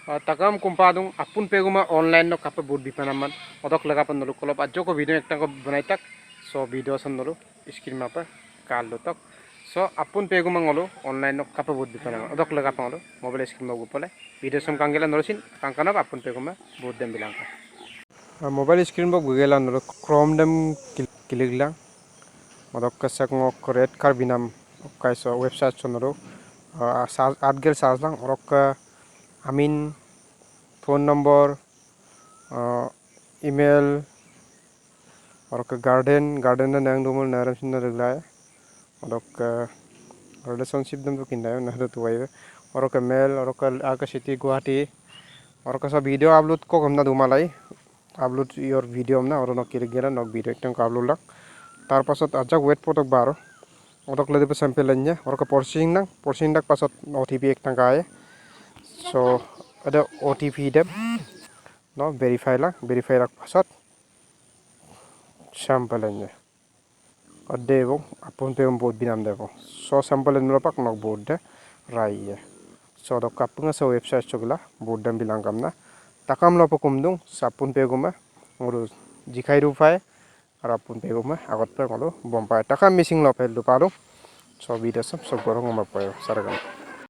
takam kumpadung Appun Pegu ma online no kape board bipanaman odok lega pan nolu kolop ajo ko video ekta ko banai tak so video san nolu screen ma pa kal do tak so Appun Pegu ma ngolu online no kape board bipanaman odok lega pan ngolu mobile screen ma gupole video sam kangela nolusin kangkana Appun Pegu ma board dem bilang mobile screen bo gugela nolu chrome dem kiligla odok kasak ngok red car binam kaiso website sonolu adgel charge lang orok amin phone number email और garden ना नंग डोमल नरम सिंह रगला है और relationship दम तो किन्ना है नहर तो वाइव और मेल और आका सिटी गुवाहाटी और सब वीडियो अपलोड को हमना दुमालाई अपलोड योर वीडियो हमना और नक किरगेरा नक वीडियो एक टंक अपलोड लग तार पासत आजा वेट पोटक बारो और ले दे सैंपल लन्या और पोर्सिंग तक पासत ओटीपी एक टंक आए सो अदे OTP they no verify lak pasot sample nya adebo Appun Pegu board binam debo so sample nro pak nok board de rai so do kapung so website chogla board dam bilang kamna takam lo pakumdung Appun Pegu ma nguru jikai rupai ar Appun Pegu ma agot pe ngolo bompai takam missing lo pe lupalo so video sam so gorong ma payo saragan